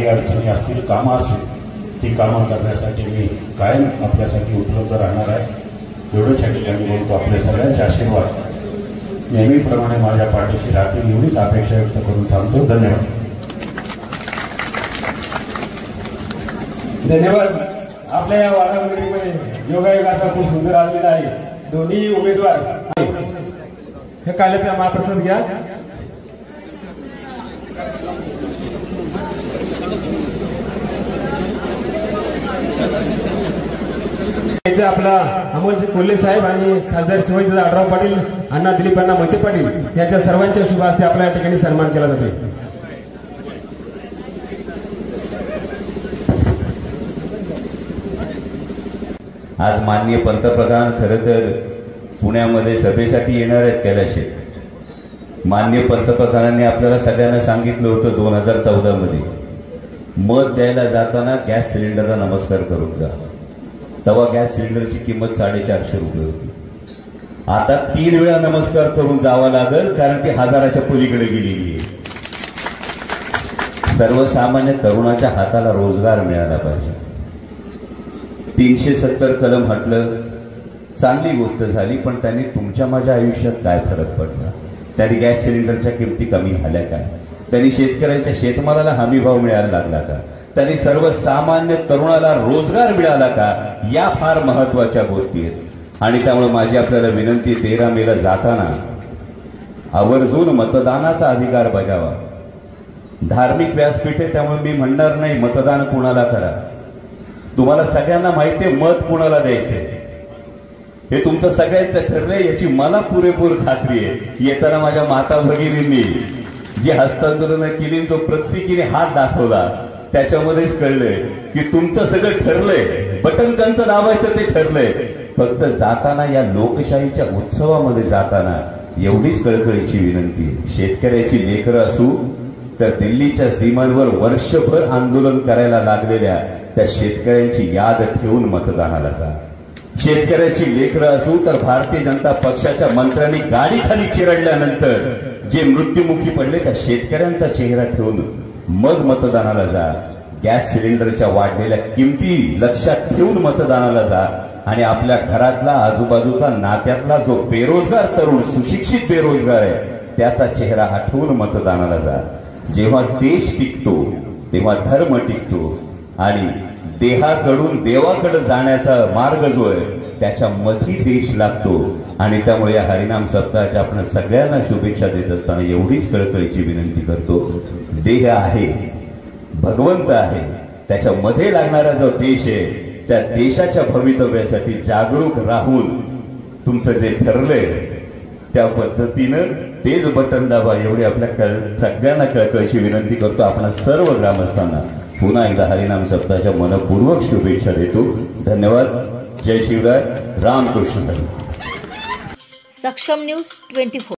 अडचणी असतील, कामं असतील, ती कामं करण्यासाठी मी कायम आपल्यासाठी उपलब्ध राहणार आहे. एवढंच या ठिकाणी बोलतो. आपले सगळ्यांचे आशीर्वाद नेहमीप्रमाणे माझ्या पाठीशी राहतील एवढीच अपेक्षा व्यक्त करून थांबतो. धन्यवाद. धन्यवाद. आपल्या या वाडामध्ये योगायोग असा खूप सुंदर आलेला आहे. दोन्ही उमेदवार हे काल्याचा महाप्रसाद घ्या. आपला अमोलजी कोल्हे साहेब आणि खासदार शिवाजीदादा आढराव पाटील, अण्णा दिलीप अण्णा मोहिते पाटील यांच्या सर्वांच्या शुभ हस्ते आपल्या या ठिकाणी सन्मान केला जातो. आज माननीय पंतप्रधान खरं तर पुण्यामध्ये सभेसाठी येणार आहेत कैलाशीत. माननीय पंतप्रधानांनी आपल्याला सगळ्यांना सांगितलं होतं 2014 मध्ये मत द्यायला जाताना गॅस सिलेंडरला नमस्कार करून जा. तेव्हा गॅस सिलेंडरची किंमत 450 रुपये होती. आता 3 वेळा नमस्कार करून जावं लागेल, कारण ती हजाराच्या पलीकडे गेलेली आहे. सर्वसामान्य तरुणाच्या हाताला रोजगार मिळाला पाहिजे. 370 कलम हटलं, चांगली गोष्ट झाली, पण त्यांनी तुमच्या माझ्या आयुष्यात काय फरक पडला? त्यांनी गॅस सिलेंडरच्या किमती कमी झाल्या का? त्यांनी शेतकऱ्यांच्या शेतमालाला हमीभाव मिळायला लागला का? त्यांनी सर्वसामान्य तरुणाला रोजगार मिळाला का? या फार महत्वाच्या गोष्टी आहेत. आणि त्यामुळे माझी आपल्याला विनंती, 13 मेला जाताना आवर्जून मतदानाचा अधिकार बजावा. धार्मिक व्यासपीठ आहे, त्यामुळे मी म्हणणार नाही मतदान कुणाला करा. तुम्हाला सगळ्यांना माहिती आहे मत कुणाला द्यायचंय, हे तुमचं सगळ्यांचं ठरलंय, याची मला पुरेपूर खात्री आहे. येताना माझ्या माता भगिनींनी जी हस्तांदोलन केली, जो प्रत्येकीने हात दाखवला, त्याच्यामध्येच कळलंय की तुमचं सगळं ठरलंय. बटन त्यांचं दाबायचं ते ठरलंय. फक्त जाताना या लोकशाहीच्या उत्सवामध्ये जाताना एवढीच कळकळीची विनंती, शेतकऱ्याची लेकरं असू तर दिल्लीच्या सीमांवर वर्षभर आंदोलन करायला लागलेल्या त्या शेतकऱ्यांची याद ठेवून मतदानाला जा. शेतकऱ्याची लेकरं असू तर भारतीय जनता पक्षाच्या मंत्र्यांनी गाडी खाली चिरडल्यानंतर जे मृत्युमुखी पडले त्या शेतकऱ्यांचा चेहरा ठेवून मग मतदानाला जा. गॅस सिलेंडरच्या वाढलेल्या किमती लक्षात ठेवून मतदानाला जा. आणि आपल्या घरातला, आजूबाजूचा, नात्यातला जो बेरोजगार तरुण, सुशिक्षित बेरोजगार आहे, त्याचा चेहरा आठवून मतदानाला जा. जेव्हा देश टिकतो तेव्हा धर्म टिकतो. आणि देहाकडून देवाकडे जाण्याचा मार्ग जो आहे त्याच्यामध्ये देश लागतो. आणि त्यामुळे या हरिनाम सप्ताहाच्या आपण सगळ्यांना शुभेच्छा देत असताना एवढीच कळकळीची विनंती करतो, देह आहे, भगवंत आहे, त्याच्यामध्ये लागणारा जो देश आहे त्या देशाच्या भवितव्यासाठी जागरूक राहून तुमचं जे ठरलंय त्या पद्धतीनं तेच बटन दाबा, एवढी आपल्या सगळ्यांना कळकळीची विनंती करतो. आपण सर्व ग्रामस्थांना पुन्हा एकदा हरिनाम सप्ताहाच्या मनपूर्वक शुभेच्छा देतो. धन्यवाद. जय शिवराय. रामकृष्ण. सक्षम न्यूज 24.